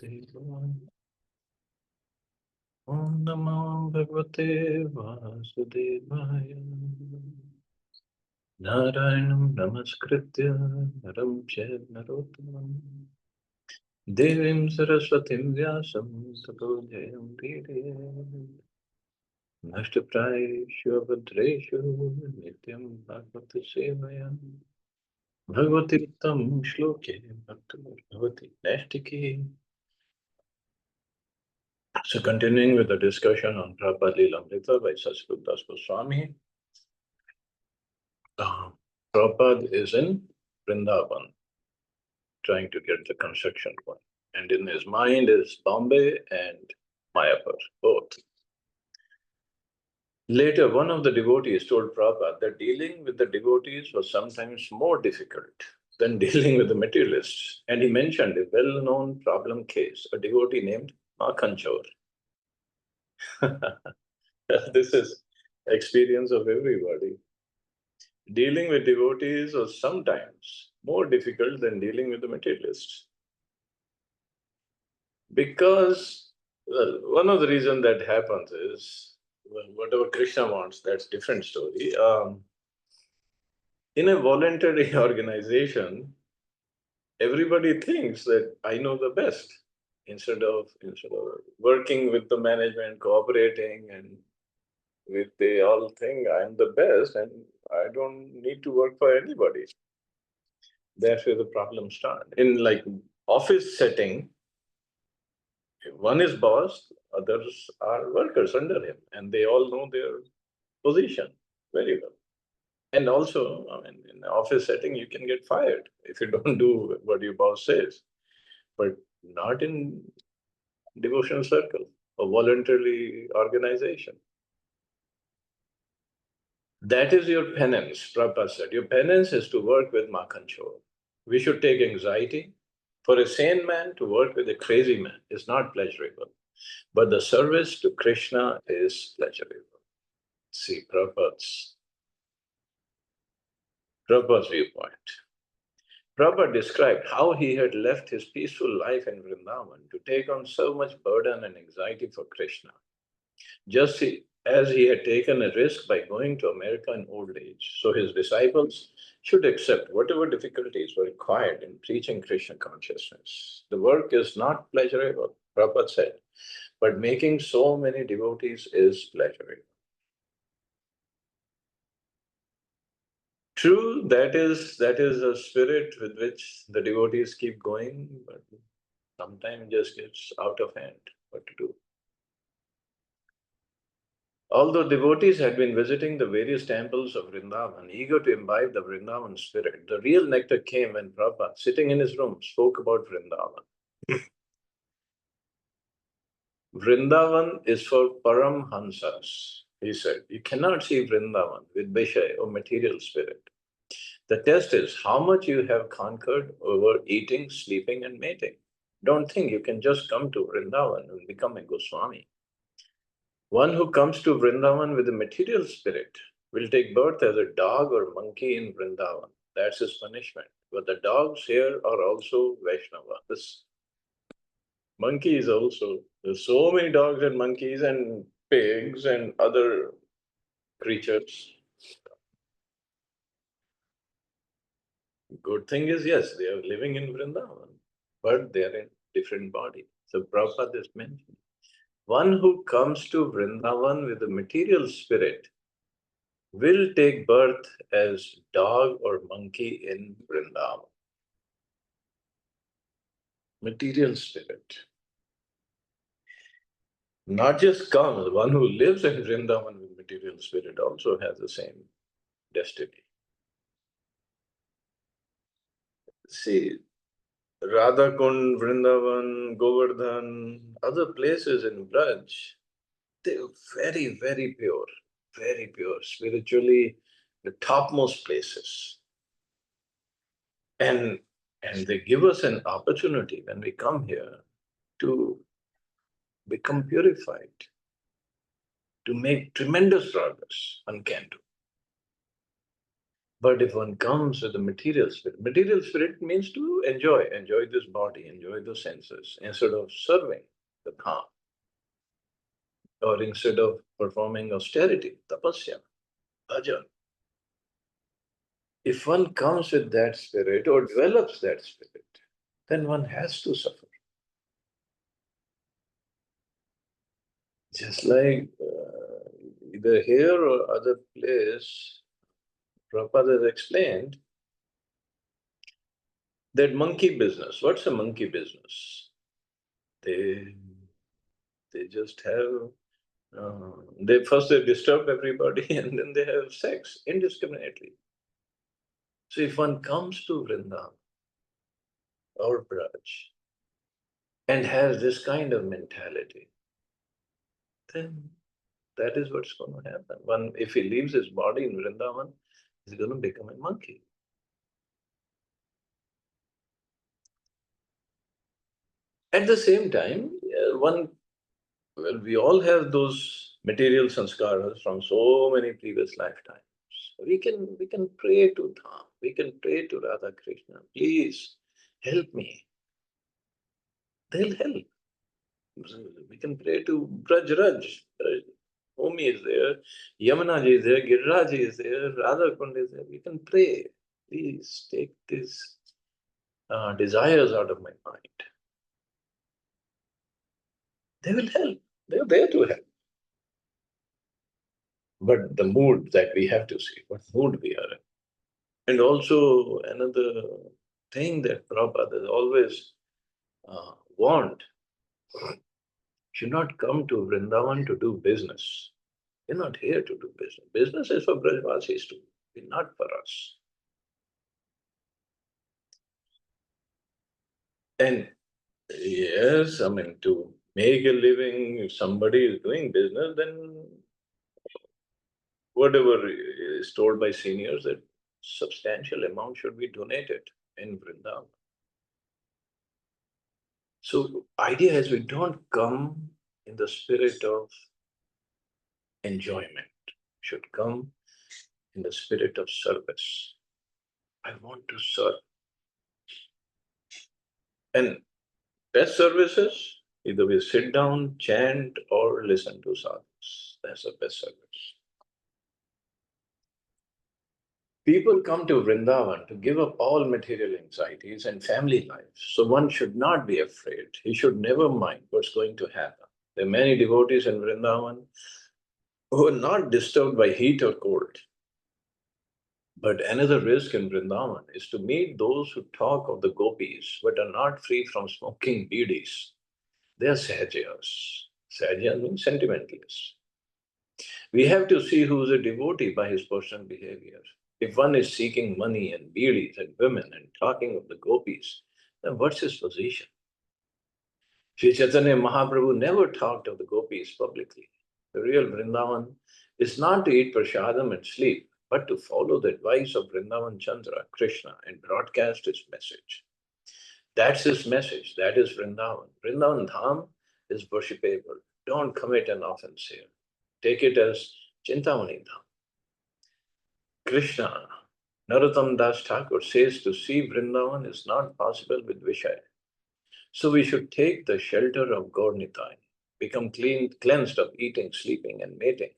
Vasudevaya. Om Namo Bhagavate Vasudevaya. Narayanam Namaskritya Naram Chaiva Narottamam Devim Saraswatim Vyasam Tato Jayam Dhirayat Nashtaprayeshu Abhadreshu Nityam Bhagavata Sevaya Bhagavati Uttam Shloke Bhaktavar Bhavati Nashtiki. So continuing with the discussion on Prabhupada Lilamrita by Srila Das Goswami, Prabhupada is in Vrindavan trying to get the construction going. And in his mind is Bombay and Mayapur, both. Later, one of the devotees told Prabhupada that dealing with the devotees was sometimes more difficult than dealing with the materialists. And he mentioned a well-known problem case, a devotee named Makhanchor. This is experience of everybody. Dealing with devotees was sometimes more difficult than dealing with the materialists. Because, well, one of the reasons that happens is, well, whatever Krishna wants, that's a different story. In a voluntary organization, everybody thinks that I know the best. Instead of working with the management, cooperating, and they all think I'm the best and I don't need to work for anybody. That's where the problem starts. In like office setting, one is boss, others are workers under him, and they all know their position very well. And also, I mean, in the office setting, you can get fired if you don't do what your boss says, but not in devotional circle or voluntary organization. That is your penance, Prabhupada said. Your penance is to work with Makhanchor. We should take anxiety. For a sane man to work with a crazy man is not pleasurable, but the service to Krishna is pleasurable. See, Prabhupada's viewpoint. Prabhupada described how he had left his peaceful life in Vrindavan to take on so much burden and anxiety for Krishna, just as he had taken a risk by going to America in old age. So his disciples should accept whatever difficulties were required in preaching Krishna consciousness. The work is not pleasurable, Prabhupada said, but making so many devotees is pleasurable. True, that is a spirit with which the devotees keep going, but sometimes just gets out of hand. What to do? Although devotees had been visiting the various temples of Vrindavan, eager to imbibe the Vrindavan spirit, the real nectar came when Prabhupada, sitting in his room, spoke about Vrindavan. Vrindavan is for Paramhansas, he said. You cannot see Vrindavan with Vishay or material spirit. The test is how much you have conquered over eating, sleeping, and mating. Don't think you can just come to Vrindavan and become a Goswami. One who comes to Vrindavan with a material spirit will take birth as a dog or monkey in Vrindavan. That's his punishment. But the dogs here are also Vaishnavas. Monkeys also. There's so many dogs and monkeys and pigs and other creatures. Good thing is, yes, they are living in Vrindavan, but they are in different body. So Prabhupada is mentioned. One who comes to Vrindavan with a material spirit will take birth as dog or monkey in Vrindavan. Material spirit. Not just comes, one who lives in Vrindavan with material spirit also has the same destiny. See, Radhakund, Vrindavan, Govardhan, other places in Braj, they are very, very pure, spiritually the topmost places. And they give us an opportunity when we come here to become purified, to make tremendous progress. One can do. But if one comes with the material spirit means to enjoy this body, enjoy the senses, instead of serving the Dham, or instead of performing austerity, tapasya, bhajan. If one comes with that spirit or develops that spirit, then one has to suffer. Just like either here or other place, Prabhupada has explained that monkey business. What's a monkey business? They they just have they disturb everybody and then they have sex indiscriminately. So if one comes to Vrindavan or Braj and has this kind of mentality, then that is what's going to happen. One, if he leaves his body in Vrindavan, he's going to become a monkey. At the same time, we all have those material sanskaras from so many previous lifetimes. We can pray to Dham, we can pray to Radha Krishna, please help me. They'll help. We can pray to Braj Raj. Omi is there, Yamuna ji is there, Giriraj is there, Radha Kund is there. We can pray. Please take these desires out of my mind. They will help. They're there to help. But the mood that we have to see, what mood we are in. And also another thing that Prabhupada has always warned, should not come to Vrindavan to do business. We're not here to do business. Business is for Brajvasis to be, not for us. And yes, I mean, to make a living, if somebody is doing business, then whatever is told by seniors, that substantial amount should be donated in Vrindavan. So idea is we don't come in the spirit of enjoyment, should come in the spirit of service. I want to serve. And best services, either we sit down, chant, or listen to sadhus. That's the best service. People come to Vrindavan to give up all material anxieties and family life. So one should not be afraid. He should never mind what's going to happen. There are many devotees in Vrindavan who are not disturbed by heat or cold. But another risk in Vrindavan is to meet those who talk of the gopis but are not free from smoking bidis. They are sahajas. Sahaja means sentimentalists. We have to see who is a devotee by his personal behavior. If one is seeking money and bidis and women and talking of the gopis, then what's his position? Sri Chaitanya Mahaprabhu never talked of the gopis publicly. The real Vrindavan is not to eat prasadam and sleep, but to follow the advice of Vrindavan Chandra, Krishna, and broadcast his message. That's his message. That is Vrindavan. Vrindavan Dham is worshipable. Don't commit an offense here. Take it as Chintamani Dham. Krishna, Narottam Das Thakur says to see Vrindavan is not possible with Vishaya. So we should take the shelter of Gaur-Nitai, become cleansed of eating, sleeping, and mating.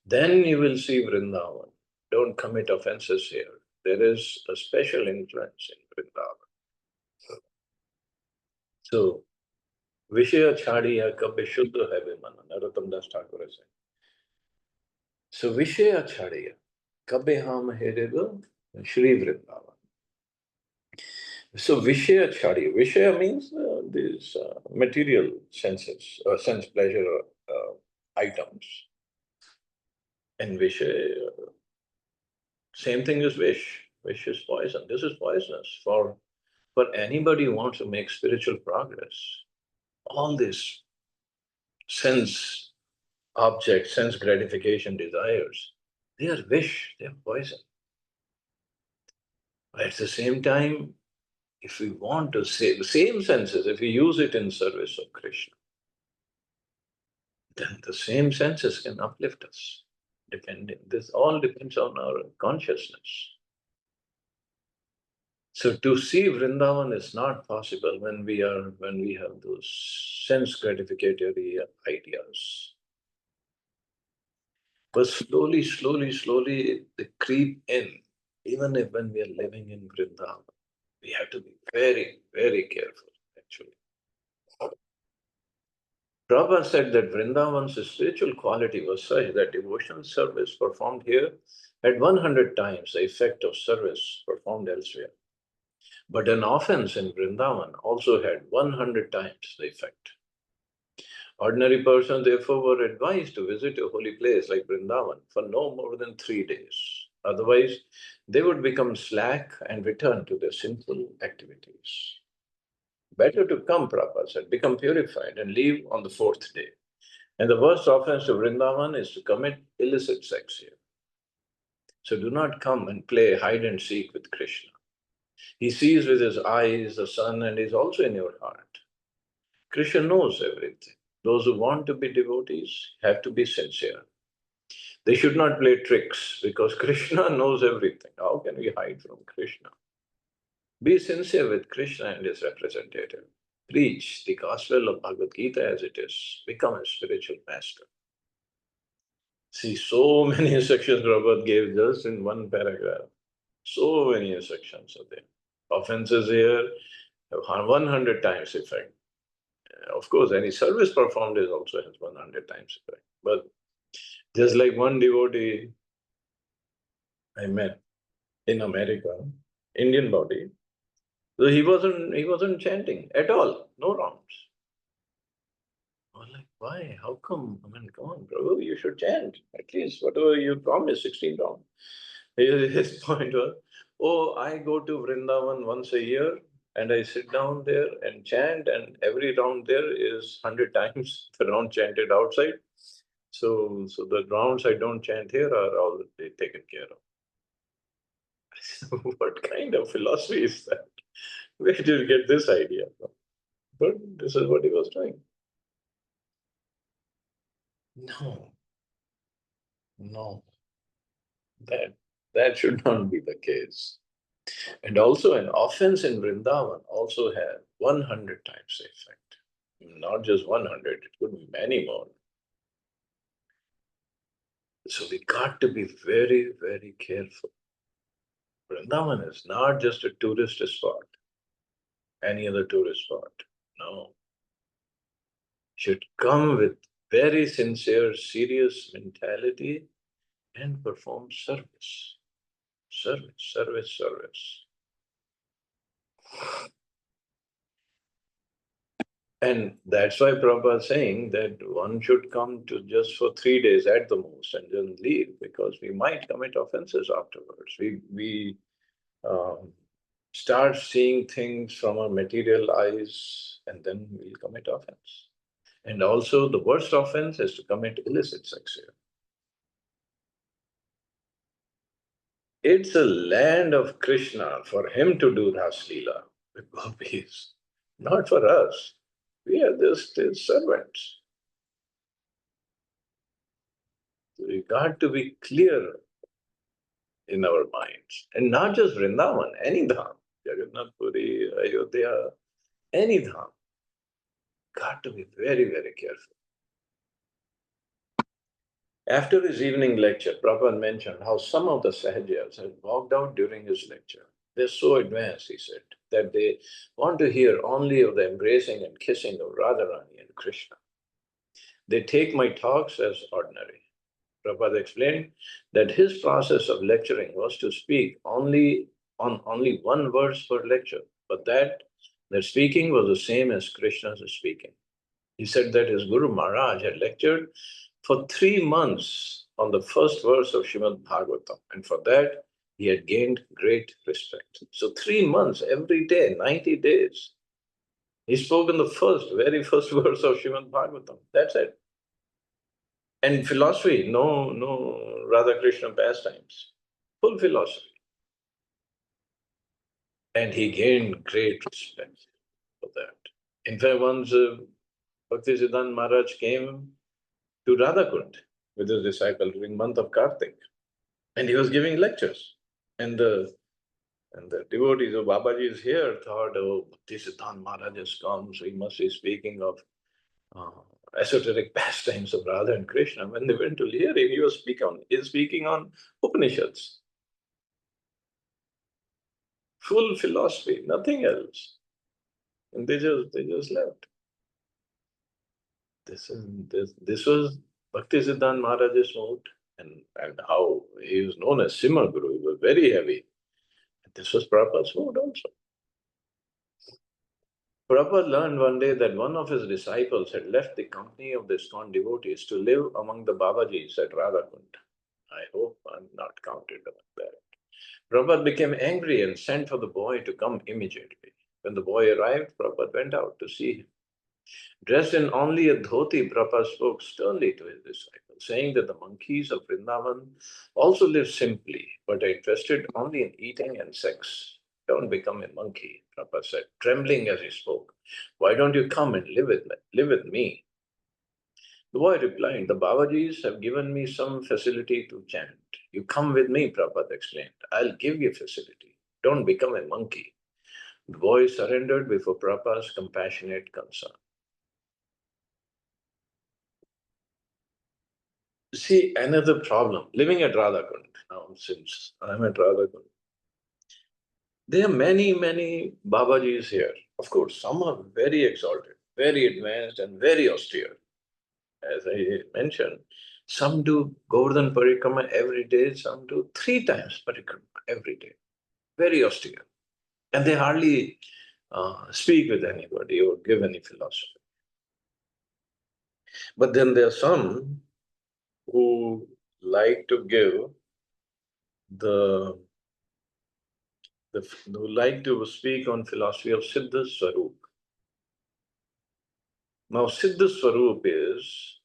Then you will see Vrindavan. Don't commit offenses here. There is a special influence in Vrindavan. So, Vishaya Chadiya Kabbe Shuddha Hai Vimana, Narottam Das Thakur is saying. So, Vishaya Chadiya Kabbe Ham Hedeva Shri Vrindavan. So Vishaya Chadi. Vishaya means these material senses, sense pleasure items. And Vishaya, same thing as wish. Wish is poison. This is poisonous for anybody who wants to make spiritual progress. All these sense objects, sense gratification desires, they are wish, they are poison. But at the same time, if we want to say the same senses, if we use it in service of Krishna, then the same senses can uplift us. This all depends on our consciousness. So to see Vrindavan is not possible when we have those sense gratificatory ideas. But slowly they creep in. Even if when we are living in Vrindavan, we have to be very careful, actually. Prabhupada said that Vrindavan's spiritual quality was such that devotional service performed here had 100 times the effect of service performed elsewhere. But an offense in Vrindavan also had 100 times the effect. Ordinary persons, therefore, were advised to visit a holy place like Vrindavan for no more than 3 days. Otherwise, they would become slack and return to their sinful activities. Better to come, Prabhupada said, become purified and leave on the 4th day. And the worst offense to Vrindavan is to commit illicit sex here. So do not come and play hide and seek with Krishna. He sees with his eyes the sun and is also in your heart. Krishna knows everything. Those who want to be devotees have to be sincere. They should not play tricks because Krishna knows everything. How can we hide from Krishna? Be sincere with Krishna and his representative. Preach the gospel of Bhagavad Gita as it is. Become a spiritual master. See, so many instructions Prabhupada gave just in one paragraph. So many instructions are there. Offenses here have 100 times effect. Of course, any service performed is also has 100 times effect. But just like one devotee I met in America, Indian body, so he wasn't chanting at all, no rounds. I was like, why? How come? I mean, come on, bro, you should chant. At least whatever you promised, 16 rounds. His point was, oh, I go to Vrindavan once a year and I sit down there and chant, and every round there is 100 times the round chanted outside. So the rounds I don't chant here are already taken care of. What kind of philosophy is that? Where did you get this idea from? But this is what he was doing. No, no, that should not be the case. And also an offense in Vrindavan also had 100 times the effect. Not just 100, it could be many more. So we got to be very careful. Vrindavan is not just a tourist spot, any other tourist spot. No. Should come with very sincere, serious mentality and perform service. Service. And that's why Prabhupada is saying that one should come to just for 3 days at the most and then leave, because we might commit offenses afterwards. We start seeing things from our material eyes and then we'll commit offense. And also the worst offense is to commit illicit sex here. It's a land of Krishna for him to do Ras Leela with gopis, not for us. We are just his servants. We got to be clear in our minds. And not just Vrindavan, any dham, Jagannath Puri, Ayodhya, any dham. Got to be very careful. After his evening lecture, Prabhupada mentioned how some of the Sahajas had walked out during his lecture. They're so advanced, he said, that they want to hear only of the embracing and kissing of Radharani and Krishna. They take my talks as ordinary. Prabhupada explained that his process of lecturing was to speak only one verse per lecture, but that their speaking was the same as Krishna's speaking. He said that his Guru Maharaj had lectured for 3 months on the first verse of Srimad Bhagavatam, and for that he had gained great respect. So 3 months, every day, 90 days, he spoke in the very first verse of Srimad Bhagavatam. That's it. And philosophy, no Radha Krishna pastimes, full philosophy. And he gained great respect for that. In fact, once Bhaktisiddhanta Maharaj came to Radhakund, with his disciple during month of Kartik. And he was giving lectures. And the devotees of Babaji is here thought, oh, Bhaktisiddhanta Maharaj has come, so he must be speaking of uh, esoteric pastimes of Radha and Krishna. When they went to hear him, he was speaking on Upanishads, full philosophy, nothing else. And they just left. This was Bhaktisiddhanta Maharaj's mood, and how he was known as Simha Guru. He was very heavy. This was Prabhupada's mood also. Prabhupada learned one day that one of his disciples had left the company of the ISKCON devotees to live among the Babajis at Radhakund. I hope I'm not counted among that. Prabhupada became angry and sent for the boy to come immediately. When the boy arrived, Prabhupada went out to see him. Dressed in only a dhoti, Prabhupada spoke sternly to his disciples, saying that the monkeys of Vrindavan also live simply, but are interested only in eating and sex. Don't become a monkey, Prabhupada said, trembling as he spoke. Why don't you come and live with me? The boy replied, the Babajis have given me some facility to chant. You come with me, Prabhupada explained. I'll give you facility. Don't become a monkey. The boy surrendered before Prabhupada's compassionate concern. See, another problem, living at Radhakund, now since I'm at Radhakund, there are many, many Babajis here. Of course, some are very exalted, very advanced, and very austere. As I mentioned, some do Govardhan Parikrama every day, some do 3 times Parikrama every day. Very austere. And they hardly speak with anybody or give any philosophy. But then there are some who like to give the who like to speak on philosophy of Siddha Swarup. Now, Siddha Swarup is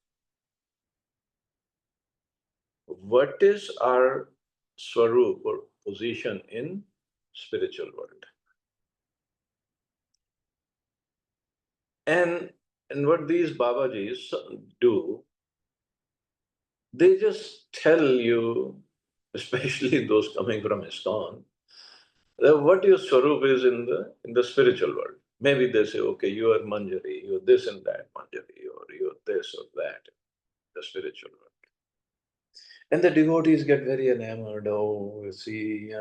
what is our Swarup or position in spiritual world. And what these Babajis do, they just tell you, especially those coming from ISKCON, that what your Swarup is in the spiritual world. Maybe they say, okay, you are Manjari, you are this and that Manjari, or you are this or that, the spiritual world. And the devotees get very enamored. Oh, see,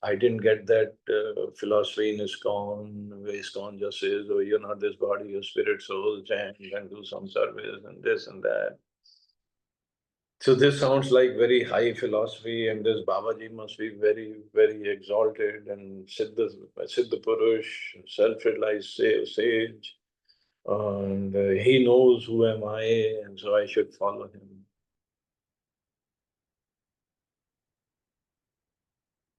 I didn't get that philosophy in ISKCON. ISKCON just says, oh, you're not this body, you're spirit, soul, chant and do some service and this and that. So this sounds like very high philosophy, and this Babaji must be very, very exalted and Siddha Purush, self-realized sage, and he knows who am I, and so I should follow him.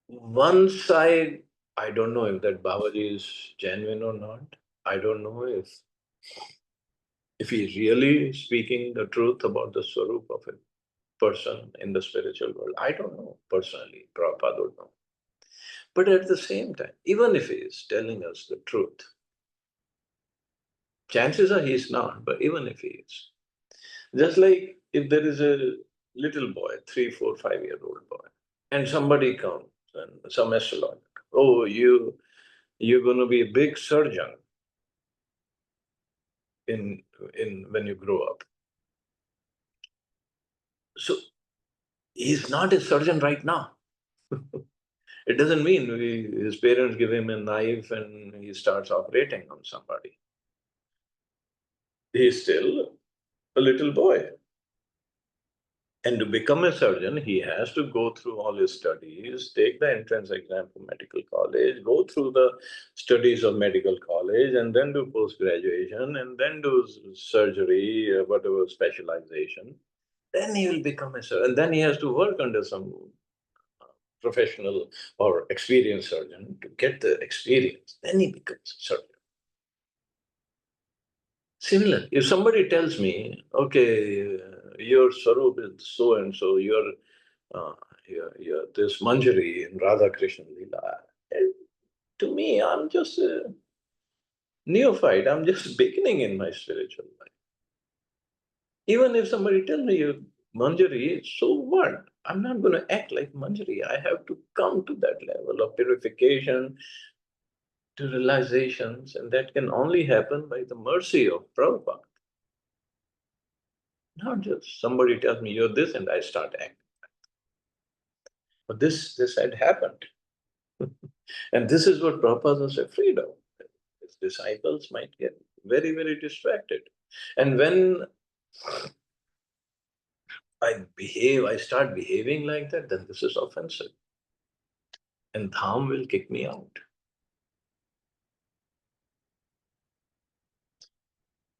One side, I don't know if that Babaji is genuine or not. I don't know if he's really speaking the truth about the Swarup of a person in the spiritual world. I don't know personally. Prabhupada would know. But at the same time, even if he is telling us the truth, chances are he's not, but even if he is, just like if there is a little boy, 3, 4, 5-year-old boy, and somebody comes and some astrologer, oh, you're going to be a big surgeon in when you grow up. So he's not a surgeon right now. It doesn't mean his parents give him a knife and he starts operating on somebody. He's still a little boy. And to become a surgeon, he has to go through all his studies, take the entrance exam for medical college, go through the studies of medical college, and then do post-graduation, and then do surgery, whatever specialization. Then he will become a surgeon. And then he has to work under some professional or experienced surgeon to get the experience. Then he becomes a surgeon. Similar, if somebody tells me, okay, your Swarup is so and so, uh, you're this Manjari in Radha Krishna Leela, to me, I'm just a neophyte. I'm just beginning in my spiritual life. Even if somebody tells me you're Manjari, so what? I'm not going to act like Manjari. I have to come to that level of purification, to realizations, and that can only happen by the mercy of Prabhupada. Not just somebody tells me you're this and I start acting. But this had happened. And this is what Prabhupada was afraid of. His disciples might get very, very distracted. And when I start behaving like that, then this is offensive. And Dham will kick me out.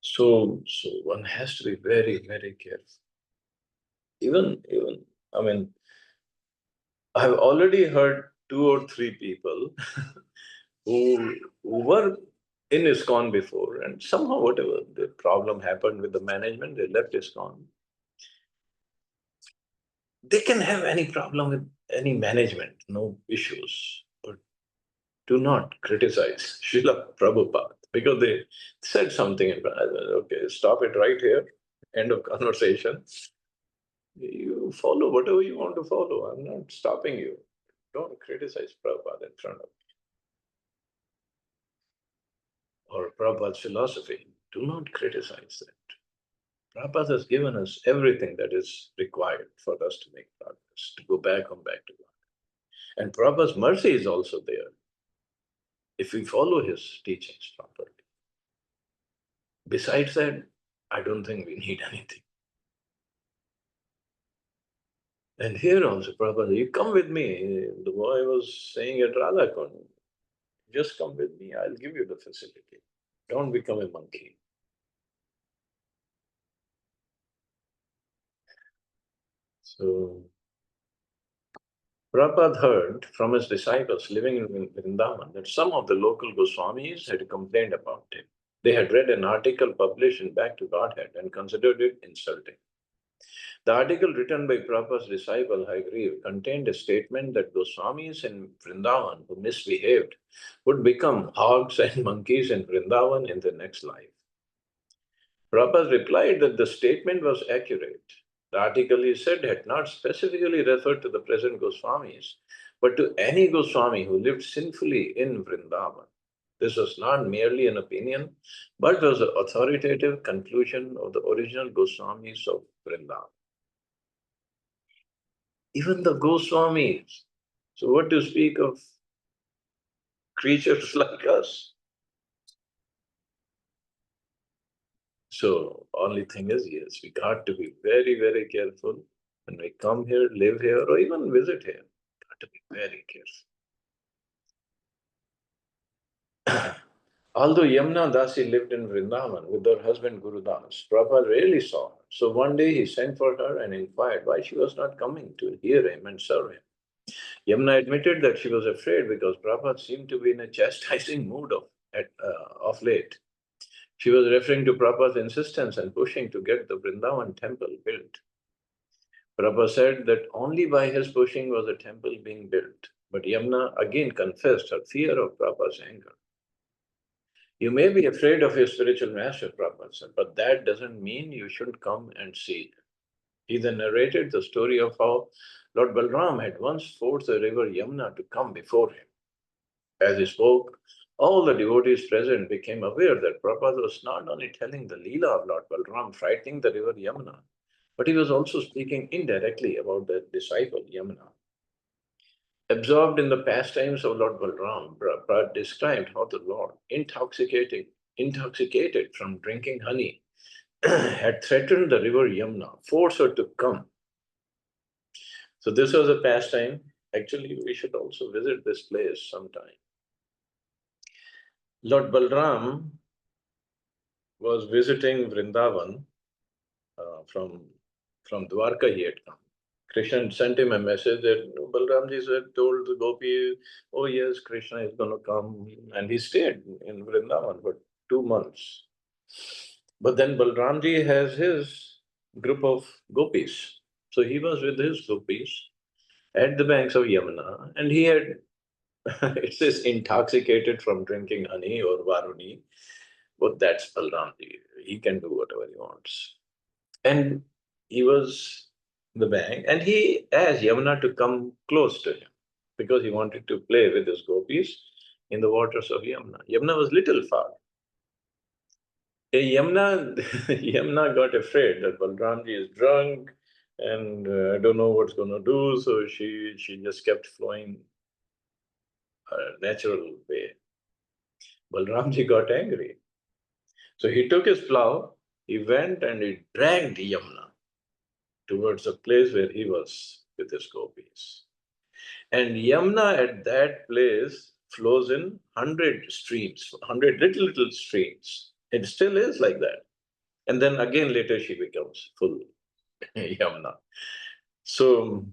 So one has to be very, very careful. Even, I mean, I've already heard 2 or 3 people who were in ISKCON before, and somehow whatever the problem happened with the management, they left ISKCON. They can have any problem with any management, no issues, but do not criticize Srila Prabhupada because they said something. And I said, okay, stop it right here. End of conversation. You follow whatever you want to follow. I'm not stopping you. Don't criticize Prabhupada in front of me or Prabhupada's philosophy. Do not criticize that. Prabhupada has given us everything that is required for us to make progress, to go back to God. And Prabhupada's mercy is also there if we follow his teachings properly. Besides that, I don't think we need anything. And here also, Prabhupada, you come with me. The boy was saying at Radhakund, just come with me, I'll give you the facility. Don't become a monkey. So, Prabhupada heard from his disciples living in Vrindavan that some of the local Goswamis had complained about him. They had read an article published in Back to Godhead and considered it insulting. The article written by Prabhupada's disciple Haigreve contained a statement that Goswamis in Vrindavan who misbehaved would become hogs and monkeys in Vrindavan in the next life. Prabhupada replied that the statement was accurate. The article, he said, had not specifically referred to the present Goswamis, but to any Goswami who lived sinfully in Vrindavan. This was not merely an opinion, but was an authoritative conclusion of the original Goswamis of Vrindavan. Even the Goswamis. So, what to speak of creatures like us? So, only thing is, yes, we got to be very, very careful when we come here, live here, or even visit here. Got to be very careful. Although Yamuna Dasi lived in Vrindavan with her husband Guru Das, Prabhupada rarely saw her. So one day he sent for her and inquired why she was not coming to hear him and serve him. Yamuna admitted that she was afraid because Prabhupada seemed to be in a chastising mood of late. She was referring to Prabhupada's insistence and pushing to get the Vrindavan temple built. Prabhupada said that only by his pushing was the temple being built. But Yamuna again confessed her fear of Prabhupada's anger. You may be afraid of your spiritual master, Prabhupada said, but that doesn't mean you shouldn't come and see him. He then narrated the story of how Lord Balram had once forced the river Yamuna to come before him. As he spoke, all the devotees present became aware that Prabhupada was not only telling the Leela of Lord Balram frightening the river Yamuna, but he was also speaking indirectly about the disciple Yamuna. Absorbed in the pastimes of Lord Balram, Prabhupada described how the Lord, intoxicated from drinking honey, had threatened the river Yamuna, forced her to come. So this was a pastime. Actually, we should also visit this place sometime. Lord Balram was visiting Vrindavan from Dwarka. He had come. Krishna sent him a message that Balramji said, told the gopi, oh yes, Krishna is going to come. And he stayed in Vrindavan for 2 months. But then Balramji has his group of gopis. So he was with his gopis at the banks of Yamuna, and he had, it says, intoxicated from drinking honey or varuni. But that's Balramji. He can do whatever he wants. And he was the bank, and he asked Yamuna to come close to him because he wanted to play with his gopis in the waters of Yamuna. Yamuna was little far. Yamuna, Yamuna got afraid that Balramji is drunk and I don't know what's going to do, so she just kept flowing her natural way. Balramji got angry. So he took his plow, he went and he dragged Yamuna towards a place where he was with his gopis. And Yamuna at that place flows in 100 streams, 100 little streams. It still is like that. And then again later she becomes full Yamuna. So,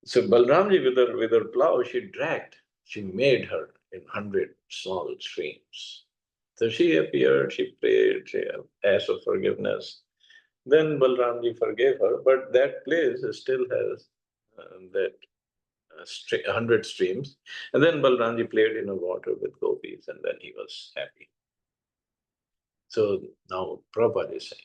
so Balramji with her plow, she made her in 100 small streams. So she appeared, she prayed, she asked for forgiveness. Then Balramji forgave her, but that place still has that 100 streams. And then Balramji played in the water with gopis, and then he was happy. So now Prabhupada is saying,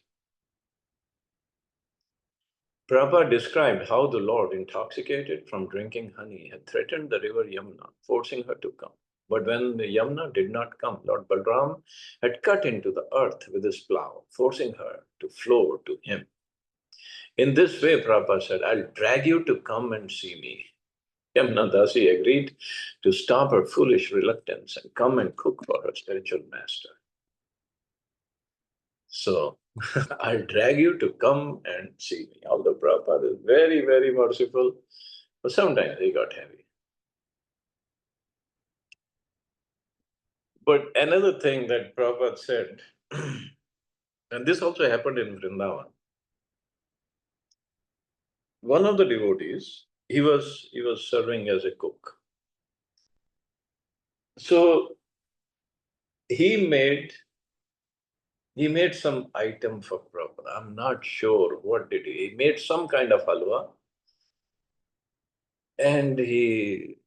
Prabhupada described how the Lord, intoxicated from drinking honey, had threatened the river Yamuna, forcing her to come. But when the Yamuna did not come, Lord Balram had cut into the earth with his plow, forcing her to flow to him. In this way, Prabhupada said, I'll drag you to come and see me. Yamuna Dasi agreed to stop her foolish reluctance and come and cook for her spiritual master. So, I'll drag you to come and see me. Although Prabhupada is very, very merciful, but sometimes he got heavy. But another thing that Prabhupada said, and this also happened in Vrindavan. One of the devotees, he was serving as a cook. So he made some item for Prabhupada. I'm not sure what did he. He made some kind of halwa and he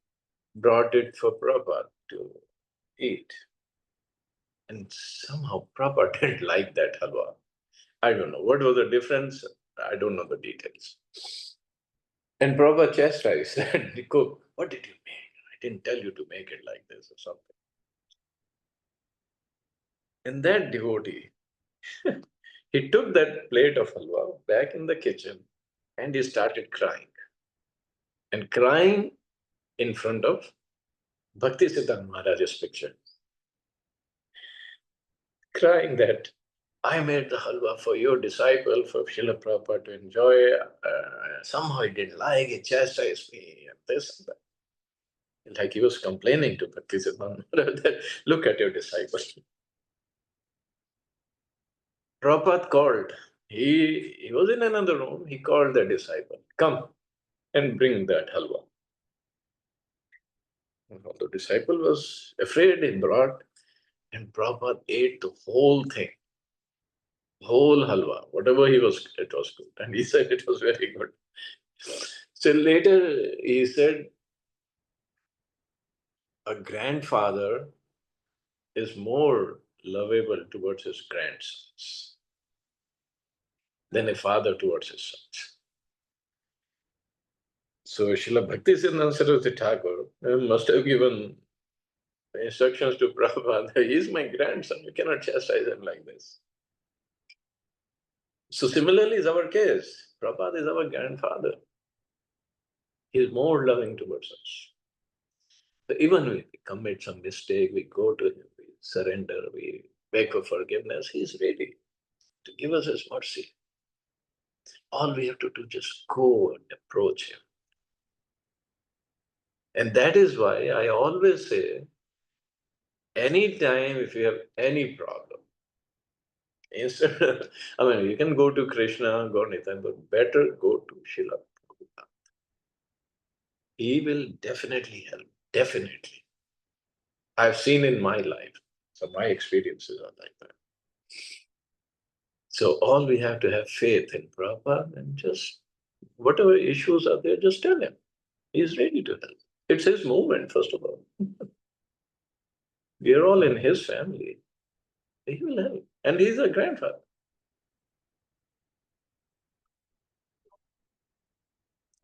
brought it for Prabhupada to eat. And somehow Prabhupada didn't like that halwa. I don't know. What was the difference? I don't know the details. And Prabhupada chastised the cook. What did you make? I didn't tell you to make it like this or something. And that devotee, he took that plate of halwa back in the kitchen and he started crying. And crying in front of Bhakti Siddhanta Maharaj's picture. Crying that I made the halwa for your disciple, for Srila Prabhupada to enjoy. Somehow he didn't like it, chastised me, and this and that. Like he was complaining to Bhakti Siddhanta Maharaj, look at your disciple. Prabhupada called. He was in another room. He called the disciple, come and bring that halwa. The disciple was afraid, he brought, and Prabhupada ate the whole thing, whole halwa, whatever it was good. And he said it was very good. So later he said, a grandfather is more lovable towards his grandsons than a father towards his sons. So Srila Bhakti Siddhanta Saraswati Thakur must have given instructions to Prabhupada, he is my grandson, you cannot chastise him like this. So similarly is our case. Prabhupada is our grandfather. He is more loving towards us. So even if we commit some mistake, we go to him, we surrender, we beg for forgiveness, he is ready to give us his mercy. All we have to do is just go and approach him. And that is why I always say, anytime if you have any problem, instead of, you can go to Krishna, go anytime, but better go to Srila Prabhupada. He will definitely help, definitely. I've seen in my life, so my experiences are like that. So all we have to have faith in Prabhupada and just, whatever issues are there, just tell him. He's ready to help. It's his movement, first of all. We are all in his family. He will help. And he's a grandfather.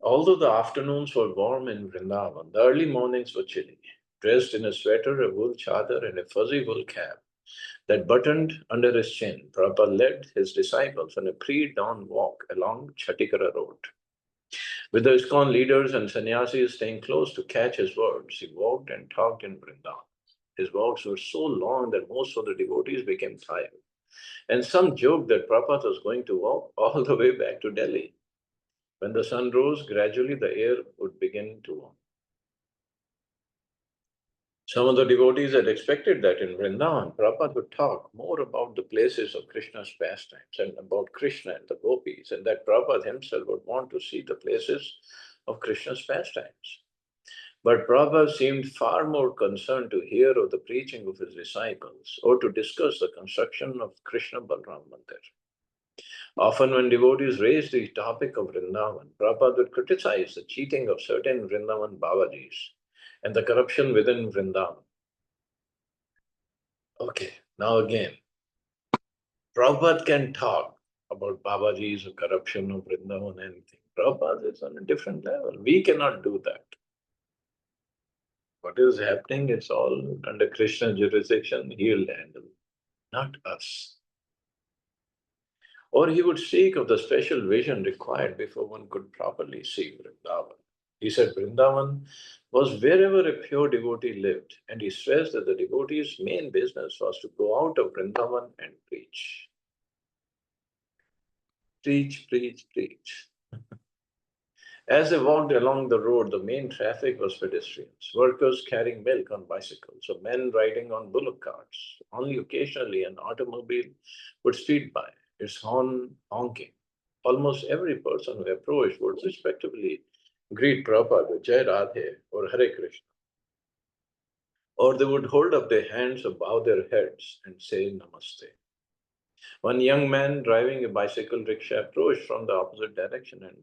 Although the afternoons were warm in Vrindavan, the early mornings were chilly. Dressed in a sweater, a wool chadar, and a fuzzy wool cap that buttoned under his chin, Prabhupada led his disciples on a pre-dawn walk along Chatikara Road. With the ISKCON leaders and sannyasis staying close to catch his words, he walked and talked in Vrindavan. His walks were so long that most of the devotees became tired. And some joked that Prabhupada was going to walk all the way back to Delhi. When the sun rose, gradually the air would begin to warm. Some of the devotees had expected that in Vrindavan, Prabhupada would talk more about the places of Krishna's pastimes and about Krishna and the gopis, and that Prabhupada himself would want to see the places of Krishna's pastimes. But Prabhupada seemed far more concerned to hear of the preaching of his disciples or to discuss the construction of Krishna Balram Mandir. Often, when devotees raised the topic of Vrindavan, Prabhupada would criticize the cheating of certain Vrindavan Babajis and the corruption within Vrindavan. Okay, now again, Prabhupada can talk about Babaji's or corruption of Vrindavan, anything. Prabhupada is on a different level. We cannot do that. What is happening, it's all under Krishna jurisdiction, he'll handle, not us. Or he would speak of the special vision required before one could properly see Vrindavan. He said Vrindavan was wherever a pure devotee lived, and he stressed that the devotee's main business was to go out of Vrindavan and preach. Preach, preach, preach. As they walked along the road, the main traffic was pedestrians, workers carrying milk on bicycles, or men riding on bullock carts. Only occasionally an automobile would speed by, its horn honking. Almost every person who approached would respectfully greet Prabhupada with Jai Radhe or Hare Krishna. Or they would hold up their hands or bow their heads and say Namaste. One young man driving a bicycle rickshaw approached from the opposite direction and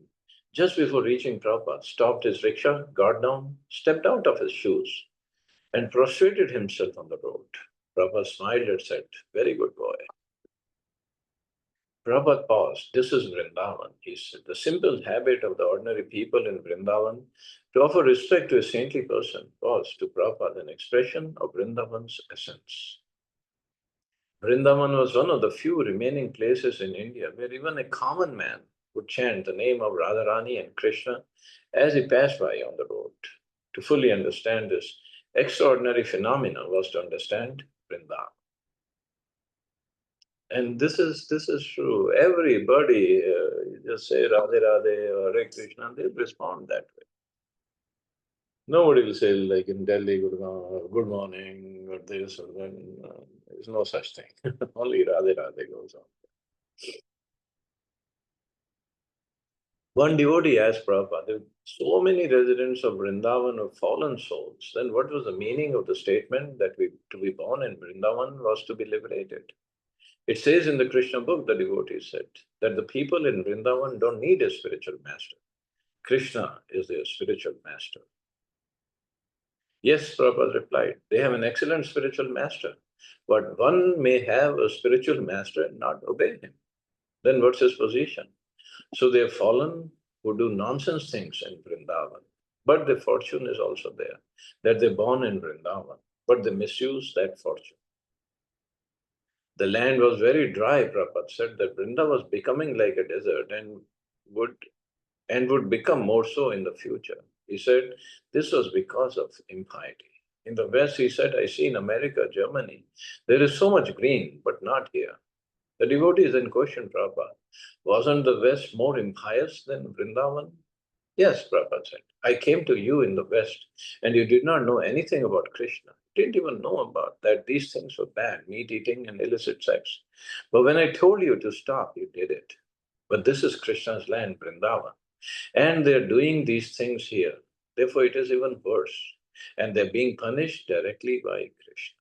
just before reaching Prabhupada, stopped his rickshaw, got down, stepped out of his shoes, and prostrated himself on the road. Prabhupada smiled and said, "Very good boy." Prabhupada paused. "This is Vrindavan," he said. "The simple habit of the ordinary people in Vrindavan to offer respect to a saintly person was to Prabhupada an expression of Vrindavan's essence." Vrindavan was one of the few remaining places in India where even a common man would chant the name of Radharani and Krishna as he passed by on the road. To fully understand this extraordinary phenomenon was to understand Vrindavan. And this is true. Everybody, you just say Radhe Radhe or Hare Krishna, they'll respond that way. Nobody will say like in Delhi, good morning, or this or that. There's no such thing. Only Radhe Radhe goes on. One devotee asked Prabhupada, if so many residents of Vrindavan are fallen souls, then what was the meaning of the statement that to be born in Vrindavan was to be liberated? It says in the Krishna book, the devotee said, that the people in Vrindavan don't need a spiritual master. Krishna is their spiritual master. Yes, Prabhupada replied, they have an excellent spiritual master, but one may have a spiritual master and not obey him. Then what's his position? So they have fallen who do nonsense things in Vrindavan. But the fortune is also there, that they're born in Vrindavan, but they misuse that fortune. The land was very dry, Prabhupada said that Vrindavan was becoming like a desert would would become more so in the future. He said this was because of impiety. In the West, he said, I see in America, Germany, there is so much green, but not here. The devotees then questioned Prabhupada, wasn't the West more impious than Vrindavan? Yes, Prabhupada said, I came to you in the West and you did not know anything about Krishna. You didn't even know about that these things were bad, meat eating and illicit sex. But when I told you to stop, you did it. But this is Krishna's land, Vrindavan, and they're doing these things here. Therefore, it is even worse. And they're being punished directly by Krishna.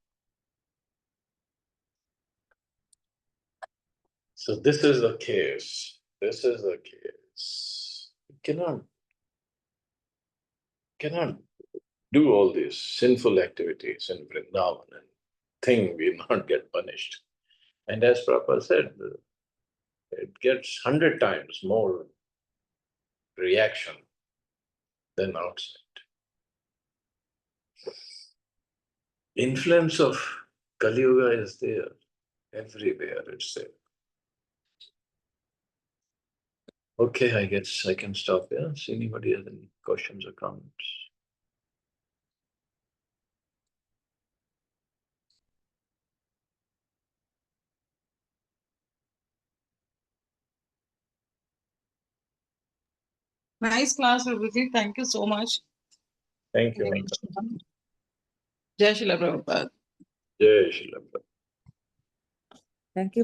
So this is the case. This is the case. You cannot do all these sinful activities in Vrindavan and think we not get punished. And as Prabhupada said, it gets 100 times more reaction than outside. Influence of Kali Yuga is there. Everywhere it's there. Okay, I guess I can stop here. See anybody has any questions or comments? Nice class, Prabhuji. Thank you so much. Thank you. Jai Srila Prabhupada. Jai Srila. Thank you.